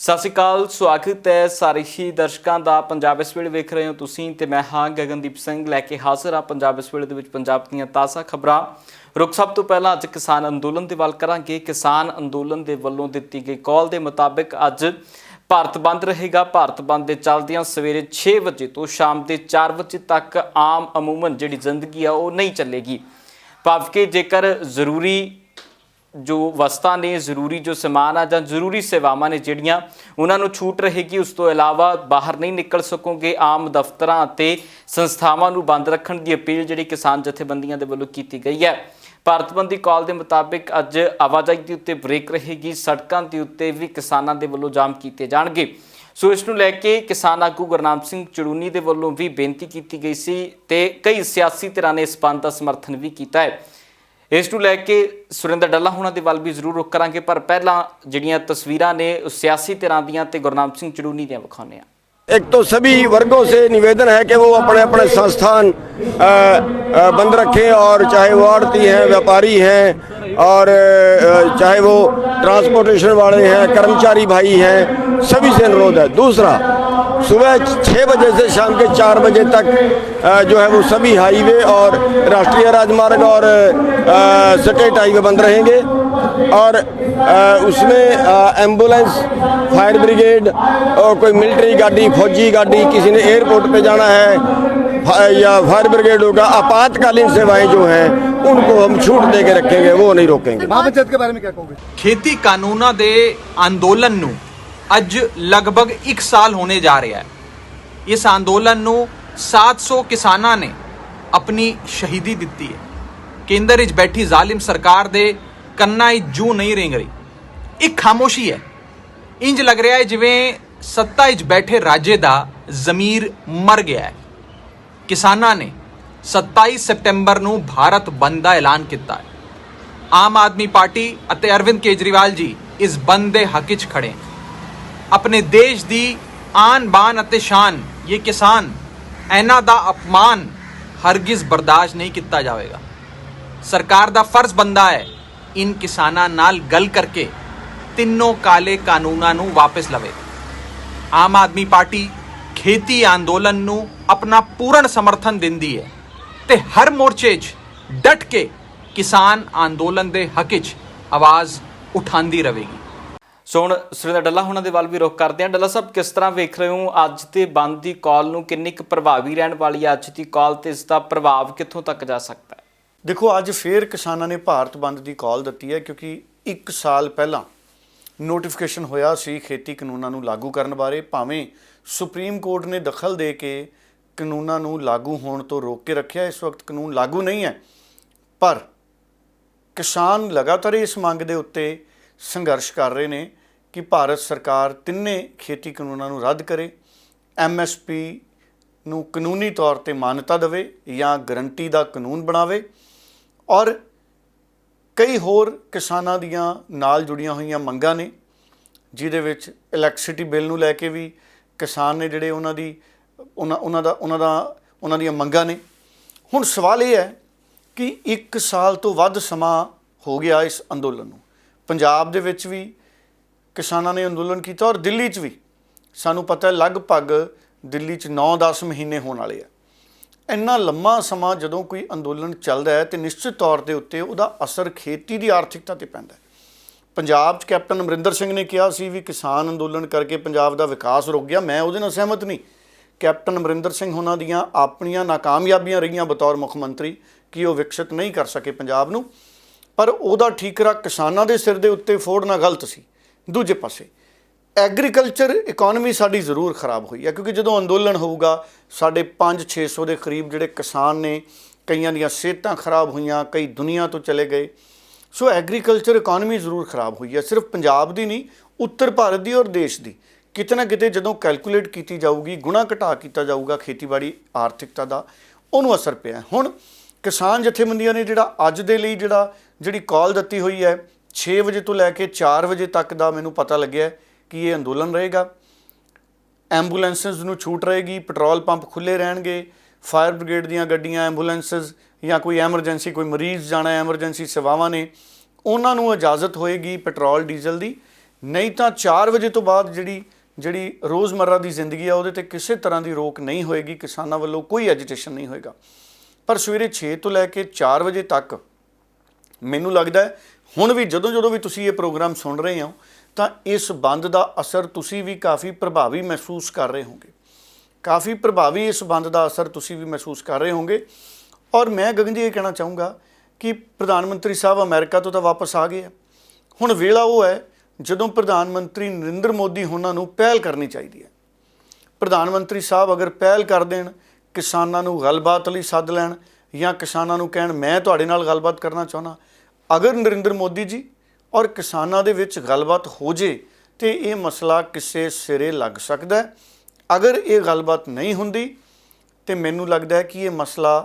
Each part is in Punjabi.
ਸਤਿ ਸ਼੍ਰੀ ਅਕਾਲ, ਸਵਾਗਤ ਹੈ ਸਾਰੇ ਹੀ ਦਰਸ਼ਕਾਂ ਦਾ। ਪੰਜਾਬ ਇਸ ਵੇਲੇ ਵੇਖ ਰਹੇ ਹੋ ਤੁਸੀਂ ਤੇ ਮੈਂ ਹਾਂ ਗਗਨਦੀਪ ਸਿੰਘ ਲੈ ਕੇ ਹਾਜ਼ਰ ਹਾਂ ਪੰਜਾਬ ਇਸ ਵੇਲੇ ਦੇ ਵਿੱਚ ਪੰਜਾਬ ਦੀਆਂ ਤਾਜ਼ਾ ਖਬਰਾਂ। ਰੁਕ ਸਭ ਤੋਂ ਪਹਿਲਾਂ ਅੱਜ ਕਿਸਾਨ ਅੰਦੋਲਨ ਦੀ ਗੱਲ ਕਰਾਂਗੇ। ਕਿਸਾਨ ਅੰਦੋਲਨ ਦੇ ਵੱਲੋਂ ਦਿੱਤੀ ਗਈ ਕਾਲ ਦੇ ਮੁਤਾਬਿਕ ਅੱਜ ਭਾਰਤ ਬੰਦ ਰਹੇਗਾ। ਭਾਰਤ ਬੰਦ ਦੇ ਚੱਲਦਿਆਂ ਸਵੇਰੇ 6 ਵਜੇ ਤੋਂ ਸ਼ਾਮ ਦੇ 4 ਵਜੇ ਤੱਕ ਆਮ ਅਮੂਮਨ ਜਿਹੜੀ ਜ਼ਿੰਦਗੀ ਆ ਉਹ ਨਹੀਂ ਚੱਲੇਗੀ। ਭਾਵ ਕਿ ਜੇਕਰ ਜ਼ਰੂਰੀ जो वस्तां ने, ਜ਼ਰੂਰੀ जो समान आ ਜਾਂ ਜ਼ਰੂਰੀ ਸੇਵਾਵਾਂ ਨੇ ਜਿਹੜੀਆਂ ਉਹਨਾਂ ਨੂੰ ਛੂਟ ਰਹੇਗੀ। ਉਸ ਤੋਂ ਇਲਾਵਾ ਬਾਹਰ ਨਹੀਂ ਨਿਕਲ ਸਕੋਗੇ। ਆਮ ਦਫ਼ਤਰਾਂ ਅਤੇ ਸੰਸਥਾਵਾਂ ਨੂੰ ਬੰਦ ਰੱਖਣ ਦੀ ਅਪੀਲ ਜਿਹੜੀ ਕਿਸਾਨ ਜਥੇਬੰਦੀਆਂ ਦੇ ਵੱਲੋਂ ਕੀਤੀ ਗਈ ਹੈ। ਭਾਰਤ ਬੰਦ ਦੀ ਕਾਲ ਦੇ ਮੁਤਾਬਿਕ ਅੱਜ ਆਵਾਜਾਈ ਦੇ ਉੱਤੇ ਬ੍ਰੇਕ ਰਹੇਗੀ। ਸੜਕਾਂ ਦੇ ਉੱਤੇ ਵੀ ਕਿਸਾਨਾਂ ਦੇ ਵੱਲੋਂ ਜਾਮ ਕੀਤੇ ਜਾਣਗੇ। ਸੋ ਇਸ ਨੂੰ ਲੈ ਕੇ ਕਿਸਾਨ ਆਗੂ ਗੁਰਨਾਮ ਸਿੰਘ ਚੜੂਨੀ ਦੇ ਵੱਲੋਂ ਵੀ ਬੇਨਤੀ ਕੀਤੀ ਗਈ ਸੀ ਤੇ ਕਈ ਸਿਆਸੀ ਧਿਰਾਂ ਨੇ ਇਸ ਬੰਦ ਦਾ ਸਮਰਥਨ ਵੀ ਕੀਤਾ ਹੈ। ਇਸ ਨੂੰ ਲੈ ਕੇ ਸੁਰਿੰਦਰ ਡੱਲਾ ਹੋਣਾ ਦੇ ਵੱਲ ਵੀ ਜ਼ਰੂਰ ਰੁਕ ਕਰਾਂਗੇ, ਪਰ ਪਹਿਲਾਂ ਜਿਹੜੀਆਂ ਤਸਵੀਰਾਂ ਨੇ ਸਿਆਸੀ ਧਿਰਾਂ ਦੀਆਂ ਤੇ ਗੁਰਨਾਮ ਸਿੰਘ ਚੜੂਨੀ ਦੀਆਂ ਵਿਖਾਉਂਦੇ ਹਾਂ। एक तो सभी वर्गों से निवेदन है कि वो अपने अपने संस्थान बंद रखें, और चाहे वो आड़ती हैं, व्यापारी हैं, और चाहे वो ट्रांसपोर्टेशन वाले हैं, कर्मचारी भाई हैं, सभी से अनुरोध है। दूसरा, सुबह 6 बजे से शाम के 4 बजे तक जो है वो सभी हाईवे और राष्ट्रीय राजमार्ग और स्टेट हाईवे बंद रहेंगे, और उसमें एम्बुलेंस, फायर ब्रिगेड और कोई मिलिट्री गाड़ी, फौजी गाड़ी, किसी ने एयरपोर्ट पे जाना है या फायर ब्रिगेड होगा, आपातकालीन सेवाएं जो हैं उनको हम छूट दे के रखेंगे, वो नहीं रोकेंगे। महापंचायत के बारे में क्या कहोगे? खेती कानूना दे अंदोलन नू ਅੱਜ ਲਗਭਗ 1 ਸਾਲ ਹੋਣੇ ਜਾ ਰਿਹਾ ਹੈ। ਇਸ ਅੰਦੋਲਨ ਨੂੰ 700 ਕਿਸਾਨਾਂ ਨੇ ਆਪਣੀ ਸ਼ਹੀਦੀ ਦਿੱਤੀ ਹੈ। ਕੇਂਦਰ ਵਿੱਚ ਬੈਠੀ ਜ਼ਾਲਿਮ ਸਰਕਾਰ ਦੇ ਕੰਨਾਂ 'ਚ ਜੂ ਨਹੀਂ ਰਿੰਗ ਰਹੀ। ਇੱਕ ਖਾਮੋਸ਼ੀ ਹੈ। ਇੰਜ ਲੱਗ ਰਿਹਾ ਹੈ ਜਿਵੇਂ ਸੱਤਾ 'ਚ ਬੈਠੇ ਰਾਜੇ ਦਾ ਜ਼ਮੀਰ ਮਰ ਗਿਆ ਹੈ। ਕਿਸਾਨਾਂ ਨੇ 27 ਸਤੰਬਰ ਨੂੰ ਭਾਰਤ ਬੰਦ ਦਾ ਐਲਾਨ ਕੀਤਾ ਹੈ। ਆਮ ਆਦਮੀ ਪਾਰਟੀ ਅਤੇ ਅਰਵਿੰਦ ਕੇਜਰੀਵਾਲ ਜੀ ਇਸ ਬੰਦ ਦੇ ਹੱਕ 'ਚ ਖੜੇ ਹਨ। ਆਪਣੇ ਦੇਸ਼ ਦੀ ਆਨ ਬਾਨ ਅਤੇ ਸ਼ਾਨ ਇਹ ਕਿਸਾਨ, ਇਹਨਾਂ ਦਾ ਅਪਮਾਨ ਹਰਗਿਜ਼ ਬਰਦਾਸ਼ਤ ਨਹੀਂ ਕੀਤਾ ਜਾਵੇਗਾ। ਸਰਕਾਰ ਦਾ ਫਰਜ਼ ਬਣਦਾ ਹੈ ਇਨ ਕਿਸਾਨਾਂ ਨਾਲ ਗੱਲ ਕਰਕੇ ਤਿੰਨੋਂ ਕਾਲੇ ਕਾਨੂੰਨਾਂ ਨੂੰ ਵਾਪਸ ਲਵੇ। ਆਮ ਆਦਮੀ ਪਾਰਟੀ ਖੇਤੀ ਅੰਦੋਲਨ ਨੂੰ ਆਪਣਾ ਪੂਰਨ ਸਮਰਥਨ ਦਿੰਦੀ ਹੈ ਤੇ ਹਰ ਮੋਰਚੇ 'ਚ ਡਟ ਕੇ ਕਿਸਾਨ ਅੰਦੋਲਨ ਦੇ ਹੱਕ 'ਚ ਆਵਾਜ਼ ਉਠਾਉਂਦੀ ਰਹੇਗੀ। ਸੋ ਹੁਣ ਸੁਰਿੰਦਰ ਡੱਲਾ ਹੋਣਾ ਦੇ ਵੱਲ ਵੀ ਰੁਕ ਕਰਦੇ ਹਾਂ। ਡੱਲਾ ਸਾਹਿਬ, ਕਿਸ ਤਰ੍ਹਾਂ ਵੇਖ ਰਹੇ ਹੋ ਅੱਜ ਦੇ ਬੰਦ ਦੀ ਕਾਲ ਨੂੰ? ਕਿੰਨੀ ਕੁ ਪ੍ਰਭਾਵੀ ਰਹਿਣ ਵਾਲੀ ਹੈ ਅੱਜ ਦੀ ਕਾਲ ਤੇ ਇਸ ਦਾ ਪ੍ਰਭਾਵ ਕਿੱਥੋਂ ਤੱਕ ਜਾ ਸਕਦਾ ਹੈ? ਦੇਖੋ, ਅੱਜ ਫੇਰ ਕਿਸਾਨਾਂ ਨੇ ਭਾਰਤ ਬੰਦ ਦੀ ਕਾਲ ਦਿੱਤੀ ਹੈ, ਕਿਉਂਕਿ 1 ਸਾਲ ਪਹਿਲਾਂ ਨੋਟੀਫਿਕੇਸ਼ਨ ਹੋਇਆ ਸੀ ਖੇਤੀ ਕਾਨੂੰਨਾਂ ਨੂੰ ਲਾਗੂ ਕਰਨ ਬਾਰੇ। ਭਾਵੇਂ ਸੁਪਰੀਮ ਕੋਰਟ ਨੇ ਦਖਲ ਦੇ ਕੇ ਕਾਨੂੰਨਾਂ ਨੂੰ ਲਾਗੂ ਹੋਣ ਤੋਂ ਰੋਕ ਕੇ ਰੱਖਿਆ, ਇਸ ਵਕਤ ਕਾਨੂੰਨ ਲਾਗੂ ਨਹੀਂ ਹੈ, ਪਰ ਕਿਸਾਨ ਲਗਾਤਾਰ ਇਸ ਮੰਗ ਦੇ ਉੱਤੇ ਸੰਘਰਸ਼ ਕਰ ਰਹੇ ਨੇ ਕਿ ਭਾਰਤ ਸਰਕਾਰ ਤਿੰਨੇ ਖੇਤੀ ਕਾਨੂੰਨਾਂ ਨੂੰ ਰੱਦ ਕਰੇ, MSP ਨੂੰ ਕਾਨੂੰਨੀ ਤੌਰ ਤੇ ਮਾਨਤਾ ਦੇਵੇ ਜਾਂ ਗਰੰਟੀ ਦਾ ਕਾਨੂੰਨ ਬਣਾਵੇ, ਔਰ ਕਈ ਹੋਰ ਕਿਸਾਨਾਂ ਦੀਆਂ ਨਾਲ ਜੁੜੀਆਂ ਹੋਈਆਂ ਮੰਗਾਂ ਨੇ, ਜਿਹਦੇ ਵਿੱਚ ਇਲੈਕਟ੍ਰਿਸਿਟੀ ਬਿੱਲ ਨੂੰ ਲੈ ਕੇ ਵੀ ਕਿਸਾਨ ਨੇ ਜਿਹੜੇ ਉਹਨਾਂ ਦੀਆਂ ਮੰਗਾਂ ਨੇ। ਹੁਣ ਸਵਾਲ ਇਹ ਹੈ ਕਿ 1 ਸਾਲ ਤੋਂ ਵੱਧ ਸਮਾਂ ਹੋ ਗਿਆ ਇਸ ਅੰਦੋਲਨ ਨੂੰ। ਪੰਜਾਬ ਦੇ ਵਿੱਚ ਵੀ ਕਿਸਾਨਾਂ ਨੇ ਅੰਦੋਲਨ ਕੀਤਾ, ਔਰ ਦਿੱਲੀ 'ਚ ਵੀ ਸਾਨੂੰ ਪਤਾ ਲਗਭਗ ਦਿੱਲੀ 'ਚ 9-10 ਮਹੀਨੇ ਹੋਣ ਵਾਲੇ ਆ। ਇੰਨਾ ਲੰਮਾ ਸਮਾਂ ਜਦੋਂ ਕੋਈ ਅੰਦੋਲਨ ਚੱਲਦਾ ਹੈ ਤੇ ਨਿਸ਼ਚਿਤ ਤੌਰ ਦੇ ਉੱਤੇ ਉਹਦਾ ਅਸਰ ਖੇਤੀ ਦੀ ਆਰਥਿਕਤਾ 'ਤੇ ਪੈਂਦਾ ਹੈ। ਪੰਜਾਬ 'ਚ ਕੈਪਟਨ ਅਮਰਿੰਦਰ ਸਿੰਘ ਨੇ ਕਿਹਾ ਸੀ ਵੀ ਕਿਸਾਨ ਅੰਦੋਲਨ ਕਰਕੇ ਪੰਜਾਬ ਦਾ ਵਿਕਾਸ ਰੁਕ ਗਿਆ। ਮੈਂ ਉਹਦੇ ਨਾਲ ਸਹਿਮਤ ਨਹੀਂ। ਕੈਪਟਨ ਅਮਰਿੰਦਰ ਸਿੰਘ ਉਹਨਾਂ ਦੀਆਂ ਆਪਣੀਆਂ ਨਾਕਾਮਯਾਬੀਆਂ ਰਹੀਆਂ ਬਤੌਰ ਮੁੱਖ ਮੰਤਰੀ ਕਿ ਉਹ ਵਿਕਸਿਤ ਨਹੀਂ ਕਰ ਸਕੇ ਪੰਜਾਬ ਨੂੰ, ਪਰ ਉਹਦਾ ਠੀਕਰਾ ਕਿਸਾਨਾਂ ਦੇ ਸਿਰ ਦੇ ਉੱਤੇ ਫੋੜਨਾ ਗਲਤ ਸੀ। ਦੂਜੇ ਪਾਸੇ ਐਗਰੀਕਲਚਰ ਇਕੋਨਮੀ ਸਾਡੀ ਜ਼ਰੂਰ ਖਰਾਬ ਹੋਈ ਹੈ, ਕਿਉਂਕਿ ਜਦੋਂ ਅੰਦੋਲਨ ਹੋਊਗਾ ਸਾਡੇ 500-600 ਦੇ ਕਰੀਬ ਜਿਹੜੇ ਕਿਸਾਨ ਨੇ, ਕਈਆਂ ਦੀਆਂ ਸਿਹਤਾਂ ਖਰਾਬ ਹੋਈਆਂ, ਕਈ ਦੁਨੀਆ ਤੋਂ ਚਲੇ ਗਏ। ਸੋ ਐਗਰੀਕਲਚਰ ਇਕੋਨਮੀ ਜ਼ਰੂਰ ਖਰਾਬ ਹੋਈ ਹੈ, ਸਿਰਫ ਪੰਜਾਬ ਦੀ ਨਹੀਂ, ਉੱਤਰ ਭਾਰਤ ਦੀ ਔਰ ਦੇਸ਼ ਦੀ। ਕਿਤੇ ਨਾ ਕਿਤੇ ਜਦੋਂ ਕੈਲਕੂਲੇਟ ਕੀਤੀ ਜਾਊਗੀ, ਗੁਣਾ ਘਟਾ ਕੀਤਾ ਜਾਊਗਾ ਖੇਤੀਬਾੜੀ ਆਰਥਿਕਤਾ ਦਾ, ਉਹਨੂੰ ਅਸਰ ਪਿਆ। ਹੁਣ ਕਿਸਾਨ ਜਥੇਬੰਦੀਆਂ ਨੇ ਜਿਹੜਾ ਅੱਜ ਦੇ ਲਈ ਜਿਹੜੀ ਕਾਲ ਦਿੱਤੀ ਹੋਈ ਹੈ 6 ਵਜੇ ਤੋਂ ਲੈ ਕੇ 4 ਵਜੇ ਤੱਕ ਦਾ, ਮੈਨੂੰ ਪਤਾ ਲੱਗਿਆ ਕਿ ਇਹ ਅੰਦੋਲਨ ਰਹੇਗਾ। ਐਂਬੂਲੈਂਸਿਸ ਨੂੰ ਛੂਟ ਰਹੇਗੀ, ਪੈਟਰੋਲ ਪੰਪ ਖੁੱਲ੍ਹੇ ਰਹਿਣਗੇ, ਫਾਇਰ ਬ੍ਰਿਗੇਡ ਦੀਆਂ ਗੱਡੀਆਂ, ਐਂਬੂਲੈਂਸਿਸ ਜਾਂ ਕੋਈ ਐਮਰਜੈਂਸੀ, ਕੋਈ ਮਰੀਜ਼ ਜਾਣਾ, ਐਮਰਜੈਂਸੀ ਸੇਵਾਵਾਂ ਨੇ, ਉਹਨਾਂ ਨੂੰ ਇਜਾਜ਼ਤ ਹੋਏਗੀ ਪੈਟਰੋਲ ਡੀਜ਼ਲ ਦੀ। ਨਹੀਂ ਤਾਂ 4 ਵਜੇ ਤੋਂ ਬਾਅਦ ਜਿਹੜੀ ਰੋਜ਼ਮर्रा ਦੀ ਜ਼ਿੰਦਗੀ ਆ ਉਹਦੇ ਤੇ ਕਿਸੇ ਤਰ੍ਹਾਂ ਦੀ ਰੋਕ ਨਹੀਂ ਹੋਏਗੀ, ਕਿਸਾਨਾਂ ਵੱਲੋਂ ਕੋਈ ਐਜੀਟੇਸ਼ਨ ਨਹੀਂ ਹੋਏਗਾ। ਪਰ ਸਵੇਰੇ 6 ਤੋਂ ਲੈ ਕੇ 4 ਵਜੇ ਤੱਕ ਮੈਨੂੰ ਲੱਗਦਾ ਹੈ ਹੁਣ ਵੀ ਜਦੋਂ ਵੀ ਤੁਸੀਂ ਇਹ ਪ੍ਰੋਗਰਾਮ ਸੁਣ ਰਹੇ ਹੋ ਤਾਂ ਇਸ ਬੰਦ ਦਾ ਅਸਰ ਤੁਸੀਂ ਵੀ ਕਾਫੀ ਪ੍ਰਭਾਵੀ ਮਹਿਸੂਸ ਕਰ ਰਹੇ ਹੋਗੇ, ਕਾਫੀ ਪ੍ਰਭਾਵੀ ਇਸ ਬੰਦ ਦਾ ਅਸਰ ਤੁਸੀਂ ਵੀ ਮਹਿਸੂਸ ਕਰ ਰਹੇ ਹੋਗੇ। ਔਰ ਮੈਂ ਗਗਨ ਜੀ ਇਹ ਕਹਿਣਾ ਚਾਹੂੰਗਾ ਕਿ ਪ੍ਰਧਾਨ ਮੰਤਰੀ ਸਾਹਿਬ ਅਮਰੀਕਾ ਤੋਂ ਤਾਂ ਵਾਪਸ ਆ ਗਏ ਆ। ਹੁਣ ਵੇਲਾ ਉਹ ਹੈ ਜਦੋਂ ਪ੍ਰਧਾਨ ਮੰਤਰੀ ਨਰਿੰਦਰ ਮੋਦੀ ਉਹਨਾਂ ਨੂੰ ਪਹਿਲ ਕਰਨੀ ਚਾਹੀਦੀ ਹੈ। ਪ੍ਰਧਾਨ ਮੰਤਰੀ ਸਾਹਿਬ ਅਗਰ ਪਹਿਲ ਕਰ ਦੇਣ, ਕਿਸਾਨਾਂ ਨੂੰ ਗੱਲਬਾਤ ਲਈ ਸੱਦ ਲੈਣ ਜਾਂ ਕਿਸਾਨਾਂ ਨੂੰ ਕਹਿਣ ਮੈਂ ਤੁਹਾਡੇ ਨਾਲ ਗੱਲਬਾਤ ਕਰਨਾ ਚਾਹੁੰਦਾ, ਅਗਰ ਨਰਿੰਦਰ ਮੋਦੀ ਜੀ ਔਰ ਕਿਸਾਨਾਂ ਦੇ ਵਿੱਚ ਗੱਲਬਾਤ ਹੋ ਜੇ ਤੇ ਇਹ ਮਸਲਾ ਕਿਸੇ ਸਿਰੇ ਲੱਗ ਸਕਦਾ ਹੈ। ਅਗਰ ਇਹ ਗੱਲਬਾਤ ਨਹੀਂ ਹੁੰਦੀ ਤੇ ਮੈਨੂੰ ਲੱਗਦਾ ਹੈ ਕਿ ਇਹ ਮਸਲਾ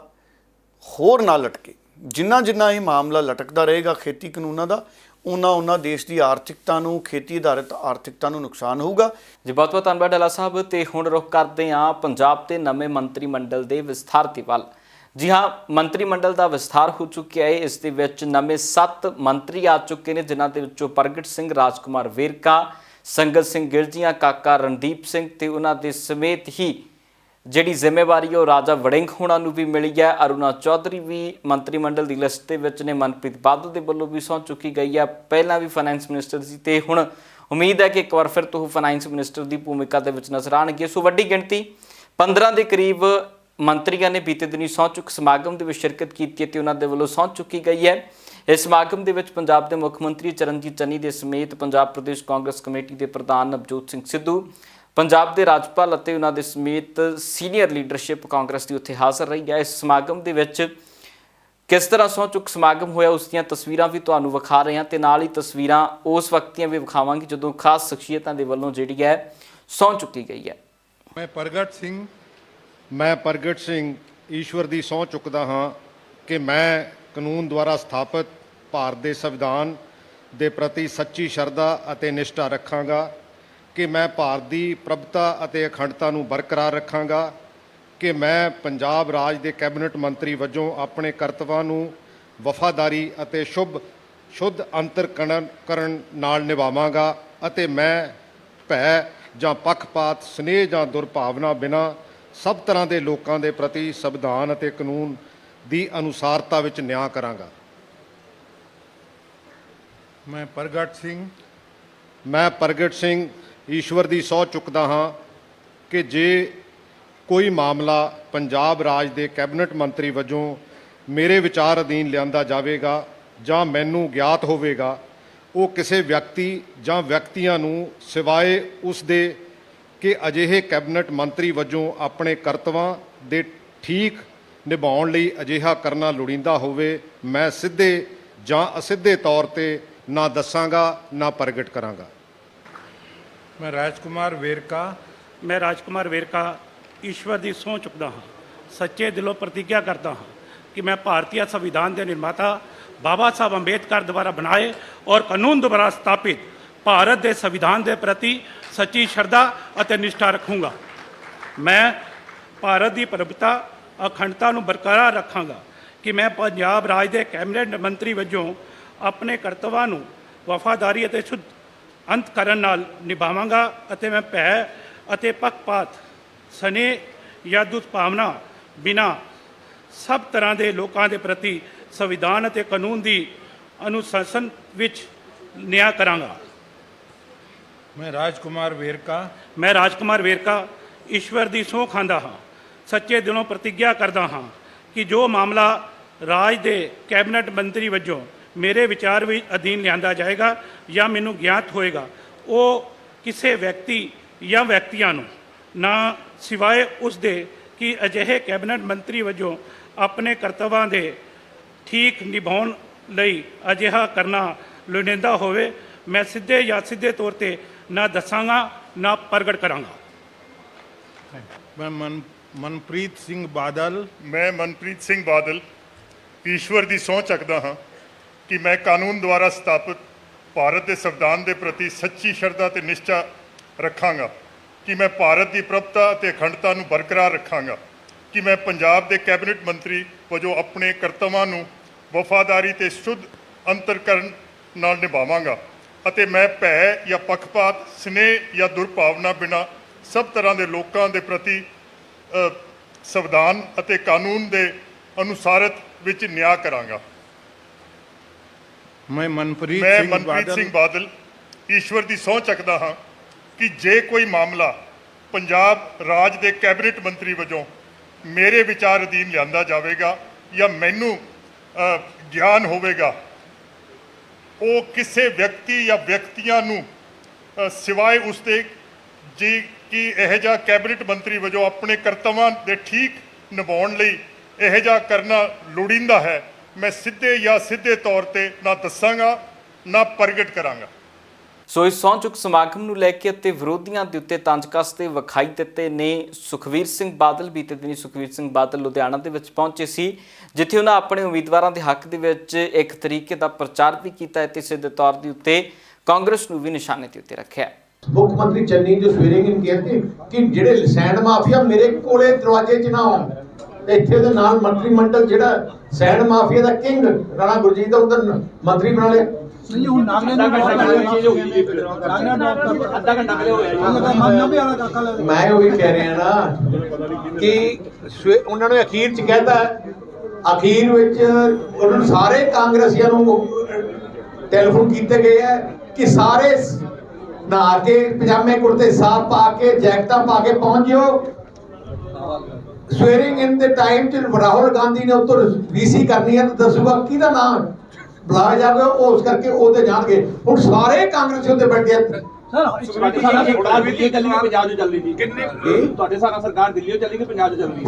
ਹੋਰ ਨਾ ਲਟਕੇ। ਜਿੰਨਾ ਇਹ ਮਾਮਲਾ ਲਟਕਦਾ ਰਹੇਗਾ ਖੇਤੀ ਕਾਨੂੰਨਾਂ ਦਾ, ਉਹਨਾਂ ਦੇਸ਼ ਦੀ ਆਰਥਿਕਤਾ ਨੂੰ, ਖੇਤੀ ਆਧਾਰਿਤ ਆਰਥਿਕਤਾ ਨੂੰ ਨੁਕਸਾਨ ਹੋਊਗਾ। ਜੀ ਬਹੁਤ ਬਹੁਤ ਧੰਨਵਾਦ ਡਾਲਾ ਸਾਹਿਬ। ਤੇ ਹੁਣ ਰੁਖ ਕਰਦੇ ਹਾਂ ਪੰਜਾਬ ਦੇ ਨਵੇਂ ਮੰਤਰੀ ਮੰਡਲ ਦੇ ਵਿਸਥਾਰ ਦੇ ਵੱਲ। ਜੀ ਹਾਂ, ਮੰਤਰੀ ਮੰਡਲ ਦਾ ਵਿਸਥਾਰ ਹੋ ਚੁੱਕਿਆ ਹੈ। ਇਸ ਦੇ ਵਿੱਚ ਨਵੇਂ 7 ਮੰਤਰੀ ਆ ਚੁੱਕੇ ਨੇ, ਜਿਨ੍ਹਾਂ ਦੇ ਵਿੱਚੋਂ ਪ੍ਰਗਟ ਸਿੰਘ, ਰਾਜਕੁਮਾਰ ਵੇਰਕਾ, ਸੰਗਤ ਸਿੰਘ ਗਿਲਜੀਆਂ, ਕਾਕਾ ਰਣਦੀਪ ਸਿੰਘ ਤੇ ਉਹਨਾਂ ਦੇ ਸਮੇਤ ਹੀ ਜਿਹੜੀ ਜ਼ਿੰਮੇਵਾਰੀ ਉਹ ਰਾਜਾ ਵੜਿੰਗ ਹੋਣਾ ਨੂੰ ਵੀ ਮਿਲੀ ਹੈ। ਅਰੁਣਾ ਚੌਧਰੀ ਵੀ ਮੰਤਰੀ ਮੰਡਲ ਦੀ ਲਿਸਟ ਦੇ ਵਿੱਚ ਨੇ। ਮਨਪ੍ਰੀਤ ਬਾਦਲ ਦੇ ਵੱਲੋਂ ਵੀ ਸਹੁੰ ਚੁੱਕੀ ਗਈ ਹੈ। ਪਹਿਲਾਂ ਵੀ ਫਾਈਨੈਂਸ ਮਿਨਿਸਟਰ ਸੀ ਤੇ ਹੁਣ ਉਮੀਦ ਹੈ ਕਿ ਇੱਕ ਵਾਰ ਫਿਰ ਤੋਂ ਫਾਈਨੈਂਸ ਮਿਨਿਸਟਰ ਦੀ ਭੂਮਿਕਾ ਦੇ ਵਿੱਚ ਨਜ਼ਰ ਆਉਣਗੇ। ਸੋ ਵੱਡੀ ਗਿਣਤੀ 15 ਦੇ ਕਰੀਬ ਮੰਤਰੀਆਂ ਨੇ ਬੀਤੇ ਦਿਨੀ ਸਹੁੰ ਚੁੱਕ ਸਮਾਗਮ ਦੇ ਵਿੱਚ ਸ਼ਿਰਕਤ ਕੀਤੀ ਤੇ ਉਹਨਾਂ ਦੇ ਵੱਲੋਂ ਸਹੁੰ ਚੁੱਕੀ ਗਈ ਹੈ। ਇਸ ਸਮਾਗਮ ਦੇ ਵਿੱਚ ਪੰਜਾਬ ਦੇ ਮੁੱਖ ਮੰਤਰੀ ਚਰਨਜੀਤ ਚੰਨੀ ਦੇ ਸਮੇਤ ਪੰਜਾਬ ਪ੍ਰਦੇਸ਼ ਕਾਂਗਰਸ ਕਮੇਟੀ ਦੇ ਪ੍ਰਧਾਨ ਨਵਜੋਤ ਸਿੰਘ ਸਿੱਧੂ, ਪੰਜਾਬ ਦੇ ਰਾਜਪਾਲ ਅਤੇ ਉਹਨਾਂ ਦੇ ਸਮੇਤ ਸੀਨੀਅਰ ਲੀਡਰਸ਼ਿਪ ਕਾਂਗਰਸ ਦੀ ਉੱਥੇ ਹਾਜ਼ਰ ਰਹੀ ਹੈ। ਇਸ ਸਮਾਗਮ ਦੇ ਵਿੱਚ ਕਿਸ ਤਰ੍ਹਾਂ ਸਹੁੰ ਚੁੱਕ ਸਮਾਗਮ ਹੋਇਆ ਉਸ ਦੀਆਂ ਤਸਵੀਰਾਂ ਵੀ ਤੁਹਾਨੂੰ ਵਿਖਾ ਰਹੇ ਹਾਂ ਤੇ ਨਾਲ ਹੀ ਤਸਵੀਰਾਂ ਉਸ ਵਕਤ ਦੀਆਂ ਵੀ ਵਿਖਾਵਾਂਗੇ ਜਦੋਂ ਖਾਸ ਸ਼ਖਸੀਅਤਾਂ ਦੇ ਵੱਲੋਂ ਜਿਹੜੀ ਹੈ ਸਹੁੰ ਚੁੱਕੀ ਗਈ ਹੈ। ਮੈਂ ਪ੍ਰਗਟ ਸਿੰਘ ਈਸ਼ਵਰ ਦੀ ਸਹੁੰ ਚੁੱਕਦਾ ਹਾਂ ਕਿ ਮੈਂ ਕਾਨੂੰਨ ਦੁਆਰਾ ਸਥਾਪਿਤ ਭਾਰਤ ਦੇ ਸੰਵਿਧਾਨ ਦੇ ਪ੍ਰਤੀ ਸੱਚੀ ਸ਼ਰਧਾ ਅਤੇ ਨਿਸ਼ਠਾ ਰੱਖਾਂਗਾ, ਕਿ ਮੈਂ ਭਾਰਤ ਦੀ ਪ੍ਰਭੁਤਾ ਅਤੇ ਅਖੰਡਤਾ ਨੂੰ ਬਰਕਰਾਰ ਰੱਖਾਂਗਾ, ਕਿ ਮੈਂ ਪੰਜਾਬ ਰਾਜ ਦੇ ਕੈਬਨਿਟ ਮੰਤਰੀ ਵਜੋਂ ਆਪਣੇ ਕਰਤੱਵਾਂ ਨੂੰ ਵਫਾਦਾਰੀ ਅਤੇ ਸ਼ੁੱਧ ਅੰਤਰਕਰਨ ਨਾਲ ਨਿਭਾਵਾਂਗਾ, ਅਤੇ ਮੈਂ ਭੈ ਜਾਂ ਪੱਖਪਾਤ, ਸਨੇਹ ਜਾਂ ਦੁਰਭਾਵਨਾ ਬਿਨਾਂ ਸਭ ਤਰ੍ਹਾਂ ਦੇ ਲੋਕਾਂ ਦੇ ਪ੍ਰਤੀ ਸੰਵਿਧਾਨ ਅਤੇ ਕਾਨੂੰਨ ਦੀ ਅਨੁਸਾਰਤਾ ਵਿੱਚ ਨਿਆਂ ਕਰਾਂਗਾ। ਮੈਂ ਪ੍ਰਗਟ ਸਿੰਘ ਈਸ਼ਵਰ ਦੀ ਸਹੁੰ ਚੁੱਕਦਾ ਹਾਂ ਕਿ ਜੇ ਕੋਈ ਮਾਮਲਾ ਪੰਜਾਬ ਰਾਜ ਦੇ ਕੈਬਨਿਟ ਮੰਤਰੀ ਵਜੋਂ ਮੇਰੇ ਵਿਚਾਰ ਅਧੀਨ ਲਿਆਂਦਾ ਜਾਵੇਗਾ ਜਾਂ ਮੈਨੂੰ ਗਿਆਤ ਹੋਵੇਗਾ, ਉਹ ਕਿਸੇ ਵਿਅਕਤੀ ਜਾਂ ਵਿਅਕਤੀਆਂ ਨੂੰ ਸਿਵਾਏ ਉਸ ਦੇ ਕਿ ਅਜਿਹੇ ਕੈਬਨਿਟ ਮੰਤਰੀ ਵਜੋਂ ਆਪਣੇ ਕਰਤੱਵਾਂ ਦੇ ਠੀਕ ਨਿਭਾਉਣ ਲਈ ਅਜਿਹਾ ਕਰਨਾ ਲੋੜੀਂਦਾ ਹੋਵੇ, ਮੈਂ ਸਿੱਧੇ ਜਾਂ ਅਸਿੱਧੇ ਤੌਰ ਤੇ ਨਾ ਦੱਸਾਂਗਾ ਨਾ ਪ੍ਰਗਟ ਕਰਾਂਗਾ। ਮੈਂ ਰਾਜਕੁਮਾਰ ਵੇਰਕਾ ਈਸ਼ਵਰ ਦੀ ਸਹੁੰ ਚੁੱਕਦਾ ਹਾਂ, ਸੱਚੇ ਦਿਲੋਂ ਪ੍ਰਤੀਗਿਆ ਕਰਦਾ ਹਾਂ ਕਿ ਮੈਂ ਭਾਰਤੀ ਸੰਵਿਧਾਨ ਦੇ ਨਿਰਮਾਤਾ ਬਾਬਾ ਸਾਹਿਬ ਅੰਬੇਦਕਰ ਦੁਆਰਾ ਬਣਾਏ ਔਰ ਕਾਨੂੰਨ ਦੁਆਰਾ ਸਥਾਪਿਤ ਭਾਰਤ ਦੇ ਸੰਵਿਧਾਨ ਦੇ ਪ੍ਰਤੀ ਸੱਚੀ ਸ਼ਰਧਾ ਅਤੇ ਨਿਸ਼ਠਾ ਰੱਖੂੰਗਾ। ਮੈਂ ਭਾਰਤ ਦੀ ਪ੍ਰਭੁਤਾ ਅਖੰਡਤਾ ਨੂੰ ਬਰਕਰਾਰ ਰੱਖਾਂਗਾ, ਕਿ ਮੈਂ ਪੰਜਾਬ ਰਾਜ ਦੇ ਕੈਬਨਿਟ ਮੰਤਰੀ ਵਜੋਂ ਆਪਣੇ ਕਰਤੱਵਾਂ ਨੂੰ ਵਫਾਦਾਰੀ ਅਤੇ ਸ਼ੁੱਧ ਅੰਤਕਰਨ ਨਾਲ ਨਿਭਾਵਾਂਗਾ, ਅਤੇ ਮੈਂ ਭੈ ਅਤੇ ਪੱਖਪਾਤ, ਸਨੇਹ ਜਾਂ ਦੁਰਭਾਵਨਾ ਬਿਨਾਂ ਸਭ ਤਰ੍ਹਾਂ ਦੇ ਲੋਕਾਂ ਦੇ ਪ੍ਰਤੀ ਸੰਵਿਧਾਨ ਅਤੇ ਕਾਨੂੰਨ ਦੀ ਅਨੁਸ਼ਾਸਨ ਵਿੱਚ ਨਿਆਂ ਕਰਾਂਗਾ। ਮੈਂ ਰਾਜਕੁਮਾਰ ਵੇਰਕਾ ਈਸ਼ਵਰ ਦੀ ਸਹੁੰ ਖਾਂਦਾ ਹਾਂ, ਸੱਚੇ ਦਿਲੋਂ ਪ੍ਰਤੀਗਿਆ ਕਰਦਾ ਹਾਂ ਕਿ ਜੋ ਮਾਮਲਾ ਰਾਜ ਦੇ ਕੈਬਨਿਟ ਮੰਤਰੀ ਵਜੋਂ ਮੇਰੇ ਵਿਚਾਰ ਵਿੱਚ ਅਧੀਨ ਲਿਆਂਦਾ ਜਾਏਗਾ ਜਾਂ ਮੈਨੂੰ ਗਿਆਤ ਹੋਏਗਾ, ਉਹ ਕਿਸੇ ਵਿਅਕਤੀ ਜਾਂ ਵਿਅਕਤੀਆਂ ਨੂੰ ਨਾ ਸਿਵਾਏ ਉਸ ਦੇ ਕਿ ਅਜਿਹੇ ਕੈਬਨਿਟ ਮੰਤਰੀ ਵਜੋਂ ਆਪਣੇ ਕਰਤੱਵਾਂ ਦੇ ਠੀਕ ਨਿਭਾਉਣ ਲਈ ਅਜਿਹਾ ਕਰਨਾ ਲੋੜੀਂਦਾ ਹੋਵੇ, ਮੈਂ ਸਿੱਧੇ ਜਾਂ ਸਿੱਧੇ ਤੌਰ ਤੇ ਨਾ ਦੱਸਾਂਗਾ ਨਾ ਪ੍ਰਗਟ ਕਰਾਂਗਾ। ਮੈਂ ਮਨਪ੍ਰੀਤ ਸਿੰਘ ਬਾਦਲ ਈਸ਼ਵਰ ਦੀ ਸਹੁੰ ਚੱਕਦਾ ਹਾਂ ਕਿ ਮੈਂ ਕਾਨੂੰਨ ਦੁਆਰਾ ਸਥਾਪਿਤ ਭਾਰਤ ਦੇ ਸੰਵਿਧਾਨ ਦੇ ਪ੍ਰਤੀ ਸੱਚੀ ਸ਼ਰਧਾ ਤੇ ਨਿਸ਼ਠਾ ਰੱਖਾਂਗਾ, ਕਿ ਮੈਂ ਭਾਰਤ ਦੀ ਪ੍ਰਭੁਤਾ ਅਤੇ ਅਖੰਡਤਾ ਨੂੰ ਬਰਕਰਾਰ ਰੱਖਾਂਗਾ, ਕਿ ਮੈਂ ਪੰਜਾਬ ਦੇ ਕੈਬਨਿਟ ਮੰਤਰੀ ਵਜੋਂ ਆਪਣੇ ਕਰਤੱਵਾਂ ਨੂੰ ਵਫਾਦਾਰੀ ਤੇ ਸ਼ੁੱਧ ਅੰਤਰਕਰਨ ਨਾਲ ਨਿਭਾਵਾਂਗਾ, ਅਤੇ ਮੈਂ ਭੈ ਜਾਂ ਪੱਖਪਾਤ, ਸਨੇਹ ਜਾਂ ਦੁਰਭਾਵਨਾ ਬਿਨਾਂ ਸਭ ਤਰ੍ਹਾਂ ਦੇ ਲੋਕਾਂ ਦੇ ਪ੍ਰਤੀ ਸੰਵਿਧਾਨ ਅਤੇ ਕਾਨੂੰਨ ਦੇ ਅਨੁਸਾਰਤ ਵਿੱਚ ਨਿਆਂ ਕਰਾਂਗਾ। ਮੈਂ ਮਨਪ੍ਰੀਤ ਸਿੰਘ ਬਾਦਲ ਈਸ਼ਵਰ ਦੀ ਸਹੁੰ ਚੱਕਦਾ ਹਾਂ ਕਿ ਜੇ ਕੋਈ ਮਾਮਲਾ ਪੰਜਾਬ ਰਾਜ ਦੇ ਕੈਬਨਿਟ ਮੰਤਰੀ ਵਜੋਂ ਮੇਰੇ ਵਿਚਾਰ ਅਧੀਨ ਲਿਆਂਦਾ ਜਾਵੇਗਾ ਜਾਂ ਮੈਨੂੰ ਗਿਆਨ ਹੋਵੇਗਾ, ਉਹ ਕਿਸੇ ਵਿਅਕਤੀ ਜਾਂ ਵਿਅਕਤੀਆਂ ਨੂੰ ਸਿਵਾਏ ਉਸ ਦੇ ਜੀ ਕਿ ਇਹੋ ਜਿਹਾ ਕੈਬਨਿਟ ਮੰਤਰੀ ਵਜੋਂ ਆਪਣੇ ਕਰਤੱਵਾਂ ਦੇ ਠੀਕ ਨਿਭਾਉਣ ਲਈ ਇਹੋ ਜਿਹਾ ਕਰਨਾ ਲੋੜੀਂਦਾ ਹੈ, ਮੈਂ ਸਿੱਧੇ ਜਾਂ ਸਿੱਧੇ ਤੌਰ ਤੇ ਨਾ ਦੱਸਾਂਗਾ ਨਾ ਪ੍ਰਗਟ ਕਰਾਂਗਾ। ਸੋ ਇਸ ਸਹੁੰ ਚੁੱਕ ਸਮਾਗਮ ਨੂੰ ਲੈ ਕੇ ਅਤੇ ਵਿਰੋਧੀਆਂ ਦੇ ਉੱਤੇ ਤੰਜ ਕੱਸਦੇ ਵਿਖਾਈ ਦਿੱਤੇ ਨੇ ਸੁਖਬੀਰ ਸਿੰਘ ਬਾਦਲ। ਬੀਤੇ ਦਿਨੀ ਸੁਖਬੀਰ ਸਿੰਘ ਬਾਦਲ ਲੁਧਿਆਣਾ ਦੇ ਵਿੱਚ ਪਹੁੰਚੇ ਸੀ, ਜਿੱਥੇ ਉਹਨਾਂ ਆਪਣੇ ਉਮੀਦਵਾਰਾਂ ਦੇ ਹੱਕ ਦੇ ਵਿੱਚ ਇੱਕ ਤਰੀਕੇ ਦਾ ਪ੍ਰਚਾਰ ਵੀ ਕੀਤਾ ਤੇ ਸਿੱਧੇ ਤੌਰ ਦੇ ਉੱਤੇ ਕਾਂਗਰਸ ਨੂੰ ਵੀ ਨਿਸ਼ਾਨੇ ਦੇ ਉੱਤੇ ਰੱਖਿਆ। ਮੁੱਖ ਮੰਤਰੀ ਚੰਨੀ ਜੋ ਸਵੇਰੇ ਹੀ ਕਹਿੰਦੇ ਕਿ ਜਿਹੜੇ ਸੈਂਡ ਮਾਫੀਆ ਮੇਰੇ ਕੋਲੇ ਦਰਵਾਜ਼ੇ 'ਚ ਨਾ ਆਉਣ, ਇੱਥੇ ਦੇ ਨਾਲ ਮੰਤਰੀ ਮੰਡਲ ਜਿਹੜਾ ਸੈਂਡ ਮਾਫੀਆ ਦਾ ਕਿੰਗ ਰਾਣਾ ਗੁਰਜੀਤ ਦਾ ਉਧਰ ਮੰਤਰੀ ਬਣਾ ਲਿਆ। ਨਹੀਂ ਹੁਣ ਨਾਗਲੇ ਨੂੰ ਅੱਧਾ ਘੰਟਾ ਪਹਿਲੇ ਹੋਇਆ। ਮੈਂ ਉਹੀ ਕਹਿ ਰਿਹਾ ਨਾ ਕਿ ਉਹਨਾਂ ਨੇ ਅਖੀਰ 'ਚ ਕਹਿਤਾ, ਅਖੀਰ ਵਿੱਚ ਉਹਨਾਂ ਨੂੰ ਸਾਰੇ ਕਾਂਗਰਸੀਆਂ ਨੂੰ ਟੈਲੀਫੋਨ ਕੀਤੇ ਗਏ ਹੈ ਕਿ ਸਾਰੇ ਨਹਾ ਕੇ ਪਜਾਮੇ ਕੁੜਤੇ ਸਾਫ ਪਾ ਕੇ ਜੈਕਟਾਂ ਪਾ ਕੇ ਪਹੁੰਚ ਜਿਓ। ਸਵੇਰਿੰਗ ਇਨ ਦੇ ਟਾਈਮ 'ਚ ਰਾਹੁਲ ਗਾਂਧੀ ਨੇ ਉੱਤੋਂ ਵੀਸੀ ਕਰਨੀ ਹੈ ਤਾਂ ਦੱਸੂਗਾ ਕਿਹਦਾ ਨਾਮ ਬੁਲਾਇਆ ਜਾਵੇ, ਉਹ ਉਸ ਕਰਕੇ ਉਹਦੇ ਜਾਣਗੇ। ਹੁਣ ਸਾਰੇ ਕਾਂਗਰਸੀ ਉੱਤੇ ਬੈਠੇ ਆ।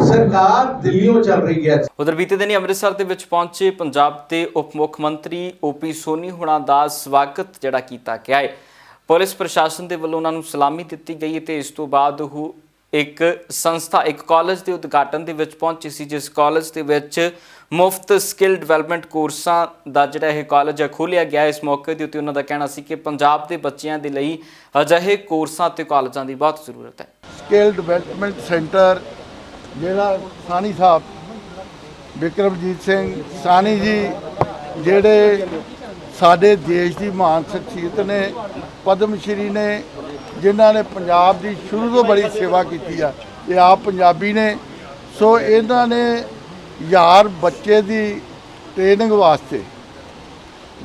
ਸਰਕਾਰ ਦਿੱਲੀੋਂ ਚੱਲ ਰਹੀ ਹੈ। ਉਧਰ ਬੀਤੇ ਦਿਨੀ ਅੰਮ੍ਰਿਤਸਰ ਦੇ ਵਿੱਚ ਪਹੁੰਚੇ ਪੰਜਾਬ ਦੇ ਉਪ ਮੁੱਖ ਮੰਤਰੀ ਓਪੀ ਸੋਨੀ ਹੁਣਾਂ ਦਾ ਸਵਾਗਤ ਜਿਹੜਾ ਕੀਤਾ ਗਿਆ ਹੈ। ਪੁਲਿਸ ਪ੍ਰਸ਼ਾਸਨ ਦੇ ਵੱਲੋਂ ਉਹਨਾਂ ਨੂੰ ਸਲਾਮੀ ਦਿੱਤੀ ਗਈ ਤੇ ਇਸ ਤੋਂ ਬਾਅਦ ਉਹ ਇੱਕ ਕਾਲਜ ਦੇ ਉਦਘਾਟਨ ਦੇ ਵਿੱਚ ਪਹੁੰਚੇ ਸੀ, ਜਿਸ ਕਾਲਜ ਦੇ ਵਿੱਚ ਮੁਫਤ ਸਕਿੱਲ ਡਿਵੈਲਪਮੈਂਟ ਕੋਰਸਾਂ ਦਾ ਜਿਹੜਾ ਇਹ ਕਾਲਜ ਹੈ ਖੋਲ੍ਹਿਆ ਗਿਆ। ਇਸ ਮੌਕੇ ਦੇ ਉੱਤੇ ਉਹਨਾਂ ਦਾ ਕਹਿਣਾ ਸੀ ਕਿ ਪੰਜਾਬ ਦੇ ਬੱਚਿਆਂ ਦੇ ਲਈ ਅਜਿਹੇ ਕੋਰਸਾਂ ਅਤੇ ਕਾਲਜਾਂ ਦੀ ਬਹੁਤ ਜ਼ਰੂਰਤ ਹੈ। ਸਕਿੱਲ ਡਿਵੈਲਪਮੈਂਟ ਸੈਂਟਰ ਜਿਹੜਾ ਸਾਨੀ ਸਾਹਿਬ ਬਿਕਰਮਜੀਤ ਸਿੰਘ ਸਾਨੀ ਜੀ ਜਿਹੜੇ ਸਾਡੇ ਦੇਸ਼ ਦੀ ਮਹਾਨ ਸ਼ਖਸੀਅਤ ਨੇ, ਪਦਮ ਸ਼੍ਰੀ ਨੇ, ਜਿਨ੍ਹਾਂ ਨੇ ਪੰਜਾਬ ਦੀ ਸ਼ੁਰੂ ਤੋਂ ਬੜੀ ਸੇਵਾ ਕੀਤੀ ਆ, ਇਹ ਆਪ ਪੰਜਾਬੀ ਨੇ। ਸੋ ਇਹਨਾਂ ਨੇ 1000 ਬੱਚੇ ਦੀ ਟ੍ਰੇਨਿੰਗ ਵਾਸਤੇ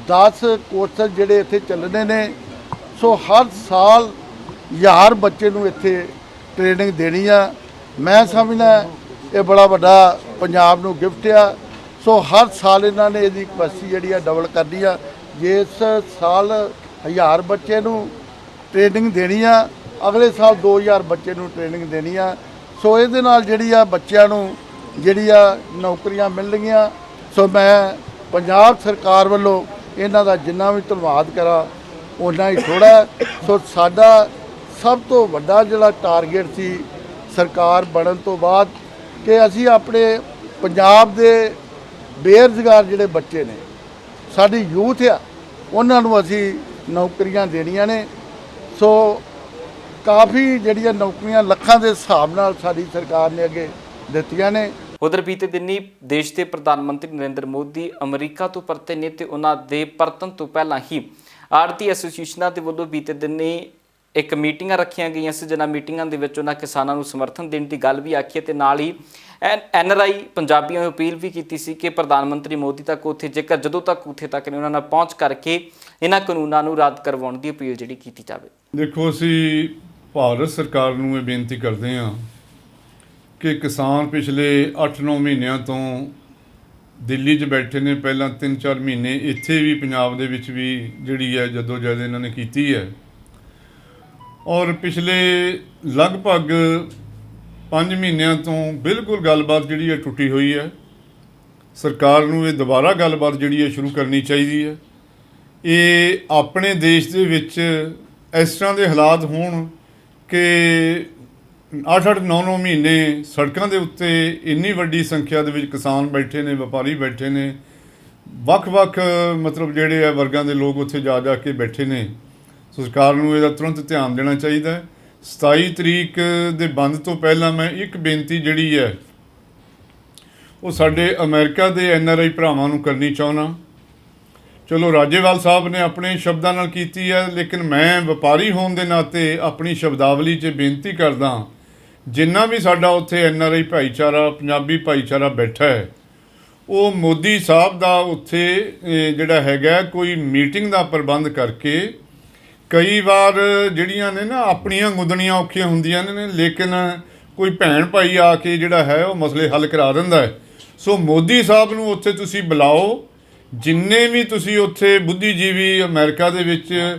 10 ਕੋਰਸ ਜਿਹੜੇ ਇੱਥੇ ਚੱਲਣੇ ਨੇ। ਸੋ ਹਰ ਸਾਲ 1000 ਬੱਚੇ ਨੂੰ ਇੱਥੇ ਟ੍ਰੇਨਿੰਗ ਦੇਣੀ ਆ। ਮੈਂ ਸਮਝਦਾ ਇਹ ਬੜਾ ਵੱਡਾ ਪੰਜਾਬ ਨੂੰ ਗਿਫਟ ਆ। ਸੋ ਹਰ ਸਾਲ ਇਹਨਾਂ ਨੇ ਇਹਦੀ ਕਪੈਸਿਟੀ ਜਿਹੜੀ ਆ ਡਬਲ ਕਰਨੀ ਆ। ਜਿਸ ਸਾਲ 1000 ਬੱਚੇ ਨੂੰ ਟ੍ਰੇਨਿੰਗ ਦੇਣੀ ਆ, ਅਗਲੇ ਸਾਲ 2000 ਬੱਚੇ ਨੂੰ ਟ੍ਰੇਨਿੰਗ ਦੇਣੀ ਆ। ਸੋ ਇਹਦੇ ਨਾਲ ਜਿਹੜੀ ਆ ਬੱਚਿਆਂ ਨੂੰ ਜਿਹੜੀ ਆ ਨੌਕਰੀਆਂ ਮਿਲਣਗੀਆਂ। ਸੋ ਮੈਂ ਪੰਜਾਬ ਸਰਕਾਰ ਵੱਲੋਂ ਇਹਨਾਂ ਦਾ ਜਿੰਨਾ ਵੀ ਧੰਨਵਾਦ ਕਰਾਂ ਓਨਾ ਹੀ ਥੋੜ੍ਹਾ। ਸੋ ਸਾਡਾ ਸਭ ਤੋਂ ਵੱਡਾ ਜਿਹੜਾ ਟਾਰਗੇਟ ਸੀ ਸਰਕਾਰ ਬਣਨ ਤੋਂ ਬਾਅਦ ਕਿ ਅਸੀਂ ਆਪਣੇ ਪੰਜਾਬ ਦੇ ਬੇਰੁਜ਼ਗਾਰ ਜਿਹੜੇ ਬੱਚੇ ਨੇ, ਸਾਡੀ ਯੂਥ ਆ, ਉਹਨਾਂ ਨੂੰ ਅਸੀਂ ਨੌਕਰੀਆਂ ਦੇਣੀਆਂ ਨੇ। ਸੋ ਕਾਫੀ ਜਿਹੜੀਆਂ ਨੌਕਰੀਆਂ ਲੱਖਾਂ ਦੇ ਹਿਸਾਬ ਨਾਲ ਸਾਡੀ ਸਰਕਾਰ ਨੇ ਅੱਗੇ ਦਿੱਤੀਆਂ ਨੇ। ਉਧਰ ਬੀਤੇ ਦਿਨੀ ਦੇਸ਼ ਦੇ ਪ੍ਰਧਾਨ ਮੰਤਰੀ ਨਰਿੰਦਰ ਮੋਦੀ ਅਮਰੀਕਾ ਤੋਂ ਪਰਤੇ ਨੇ ਤੇ ਉਹਨਾਂ ਦੇ ਪਰਤਣ ਤੋਂ ਪਹਿਲਾਂ ਹੀ ਆੜਤੀ ਐਸੋਸੀਏਸ਼ਨਾਂ ਦੇ ਵੱਲੋਂ ਬੀਤੇ ਦਿਨੀ ਇੱਕ ਮੀਟਿੰਗਾਂ ਰੱਖੀਆਂ ਗਈਆਂ ਸੀ, ਜਿਨ੍ਹਾਂ ਮੀਟਿੰਗਾਂ ਦੇ ਵਿੱਚ ਉਹਨਾਂ ਕਿਸਾਨਾਂ ਨੂੰ ਸਮਰਥਨ ਦੇਣ ਦੀ ਗੱਲ ਵੀ ਆਖੀ ਤੇ ਨਾਲ ਹੀ NRI ਪੰਜਾਬੀਆਂ ਨੂੰ ਅਪੀਲ ਵੀ ਕੀਤੀ ਸੀ ਕਿ ਪ੍ਰਧਾਨ ਮੰਤਰੀ ਮੋਦੀ ਤੱਕ ਉੱਥੇ ਜੇਕਰ ਜਦੋਂ ਤੱਕ ਉੱਥੇ ਤੱਕ ਨਹੀਂ ਉਹਨਾਂ ਨਾਲ ਪਹੁੰਚ ਕਰਕੇ ਇਹਨਾਂ ਕਾਨੂੰਨਾਂ ਨੂੰ ਰੱਦ ਕਰਵਾਉਣ ਦੀ ਅਪੀਲ ਜਿਹੜੀ ਕੀਤੀ ਜਾਵੇ। ਦੇਖੋ, ਅਸੀਂ ਭਾਰਤ ਸਰਕਾਰ ਨੂੰ ਇਹ ਬੇਨਤੀ ਕਰਦੇ ਹਾਂ ਕਿ ਕਿਸਾਨ ਪਿਛਲੇ 8-9 ਮਹੀਨਿਆਂ ਤੋਂ ਦਿੱਲੀ 'ਚ ਬੈਠੇ ਨੇ। ਪਹਿਲਾਂ 3-4 ਮਹੀਨੇ ਇੱਥੇ ਵੀ ਪੰਜਾਬ ਦੇ ਵਿੱਚ ਵੀ ਜਿਹੜੀ ਹੈ ਜਦੋਜਹਿਦ ਇਹਨਾਂ ਨੇ ਕੀਤੀ ਹੈ, ਔਰ ਪਿਛਲੇ ਲਗਭਗ 5 ਮਹੀਨਿਆਂ ਤੋਂ ਬਿਲਕੁਲ ਗੱਲਬਾਤ ਜਿਹੜੀ ਹੈ ਟੁੱਟੀ ਹੋਈ ਹੈ। ਸਰਕਾਰ ਨੂੰ ਇਹ ਦੁਬਾਰਾ ਗੱਲਬਾਤ ਜਿਹੜੀ ਹੈ ਸ਼ੁਰੂ ਕਰਨੀ ਚਾਹੀਦੀ ਹੈ। ਇਹ ਆਪਣੇ ਦੇਸ਼ ਦੇ ਵਿੱਚ ਇਸ ਤਰ੍ਹਾਂ ਦੇ ਹਾਲਾਤ ਹੋਣ ਕਿ 8-8, 9-9 ਮਹੀਨੇ ਸੜਕਾਂ ਦੇ ਉੱਤੇ ਇੰਨੀ ਵੱਡੀ ਸੰਖਿਆ ਦੇ ਵਿੱਚ ਕਿਸਾਨ ਬੈਠੇ ਨੇ, ਵਪਾਰੀ ਬੈਠੇ ਨੇ, ਵੱਖ-ਵੱਖ ਮਤਲਬ ਜਿਹੜੇ ਆ ਵਰਗਾਂ ਦੇ ਲੋਕ ਉੱਥੇ ਜਾ ਜਾ ਕੇ ਬੈਠੇ ਨੇ। ਸਰਕਾਰ ਨੂੰ ਇਹਦਾ ਤੁਰੰਤ ਧਿਆਨ ਦੇਣਾ ਚਾਹੀਦਾ ਹੈ। 27 ਤਰੀਕ ਦੇ ਬੰਦ ਤੋਂ ਪਹਿਲਾਂ ਮੈਂ ਇੱਕ ਬੇਨਤੀ ਜਿਹੜੀ ਹੈ ਉਹ ਸਾਡੇ ਅਮਰੀਕਾ ਦੇ NRI ਭਰਾਵਾਂ ਨੂੰ ਕਰਨੀ ਚਾਹੁੰਦਾ ਚਲੋ ਰਾਜੇਵਾਲ ਸਾਹਿਬ ਨੇ ਆਪਣੇ ਸ਼ਬਦਾਂ ਨਾਲ ਕੀਤੀ ਹੈ, ਲੇਕਿਨ ਮੈਂ ਵਪਾਰੀ ਹੋਣ ਦੇ ਨਾਤੇ ਆਪਣੀ ਸ਼ਬਦਾਵਲੀ 'ਚ ਬੇਨਤੀ ਕਰਦਾ, ਜਿੰਨਾ ਵੀ ਸਾਡਾ ਉੱਥੇ NRI ਭਾਈਚਾਰਾ, ਪੰਜਾਬੀ ਭਾਈਚਾਰਾ ਬੈਠਾ ਹੈ, ਉਹ ਮੋਦੀ ਸਾਹਿਬ ਦਾ ਉੱਥੇ ਜਿਹੜਾ ਹੈਗਾ ਕੋਈ ਮੀਟਿੰਗ ਦਾ ਪ੍ਰਬੰਧ ਕਰਕੇ, ਕਈ ਵਾਰ ਜਿਹੜੀਆਂ ਨੇ ਨਾ ਆਪਣੀਆਂ ਗੁੱਦਣੀਆਂ ਔਖੀਆਂ ਹੁੰਦੀਆਂ ਨੇ, ਲੇਕਿਨ ਕੋਈ ਭੈਣ ਭਾਈ ਆ ਕੇ ਜਿਹੜਾ ਹੈ ਉਹ ਮਸਲੇ ਹੱਲ ਕਰਾ ਦਿੰਦਾ ਹੈ। ਸੋ ਮੋਦੀ ਸਾਹਿਬ ਨੂੰ ਉੱਥੇ ਤੁਸੀਂ ਬੁਲਾਓ, ਜਿੰਨੇ ਵੀ ਤੁਸੀਂ ਉੱਥੇ ਬੁੱਧੀਜੀਵੀ ਅਮਰੀਕਾ ਦੇ ਵਿੱਚ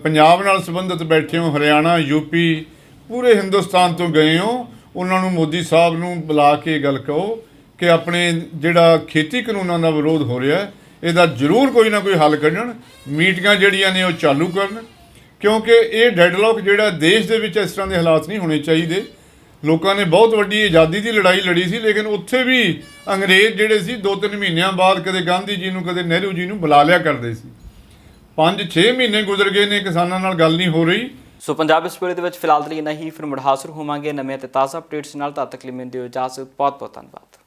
ਪੰਜਾਬ ਨਾਲ ਸੰਬੰਧਿਤ ਬੈਠੇ ਹੋ, ਹਰਿਆਣਾ, ਯੂਪੀ, ਪੂਰੇ ਹਿੰਦੁਸਤਾਨ ਤੋਂ ਗਏ ਹੋ, ਉਹਨਾਂ ਨੂੰ ਮੋਦੀ ਸਾਹਿਬ ਨੂੰ ਬੁਲਾ ਕੇ ਗੱਲ ਕਹੋ ਕਿ ਆਪਣੇ ਜਿਹੜਾ ਖੇਤੀ ਕਾਨੂੰਨਾਂ ਦਾ ਵਿਰੋਧ ਹੋ ਰਿਹਾ ਇਹਦਾ ਜ਼ਰੂਰ ਕੋਈ ਨਾ ਕੋਈ ਹੱਲ ਕੱਢਣ, ਮੀਟਿੰਗਾਂ ਜਿਹੜੀਆਂ ਨੇ ਉਹ ਚਾਲੂ ਕਰਨ, ਕਿਉਂਕਿ ਇਹ ਡੈਡਲੌਕ ਜਿਹੜਾ ਦੇਸ਼ ਦੇ ਵਿੱਚ ਇਸ ਤਰ੍ਹਾਂ ਦੇ ਹਾਲਾਤ ਨਹੀਂ ਹੋਣੇ ਚਾਹੀਦੇ। ਲੋਕਾਂ ਨੇ ਬਹੁਤ ਵੱਡੀ ਆਜ਼ਾਦੀ ਦੀ ਲੜਾਈ ਲੜੀ ਸੀ, ਲੇਕਿਨ ਉੱਥੇ ਵੀ ਅੰਗਰੇਜ਼ ਜਿਹੜੇ ਸੀ 2-3 ਮਹੀਨਿਆਂ ਬਾਅਦ ਕਦੇ ਗਾਂਧੀ ਜੀ ਨੂੰ, ਕਦੇ ਨਹਿਰੂ ਜੀ ਨੂੰ ਬੁਲਾ ਲਿਆ ਕਰਦੇ ਸੀ। 5-6 ਮਹੀਨੇ ਗੁਜ਼ਰ ਗਏ ਨੇ, ਕਿਸਾਨਾਂ ਨਾਲ ਗੱਲ ਨਹੀਂ ਹੋ ਰਹੀ। ਸੋ ਪੰਜਾਬ ਇਸ ਵੇਲੇ ਦੇ ਵਿੱਚ ਫਿਲਹਾਲ ਲਈ ਇੰਨਾ ਹੀ। ਫਿਰ ਮੁੜ ਹਾਜ਼ਰ ਹੋਵਾਂਗੇ ਨਵੇਂ ਅਤੇ ਤਾਜ਼ਾ ਅਪਡੇਟਸ ਨਾਲ। ਤਦ ਤੱਕ ਲਈ ਮੈਨੂੰ ਦਿਓ ਇਜਾਜ਼ਤ। ਬਹੁਤ ਬਹੁਤ ਧੰਨਵਾਦ।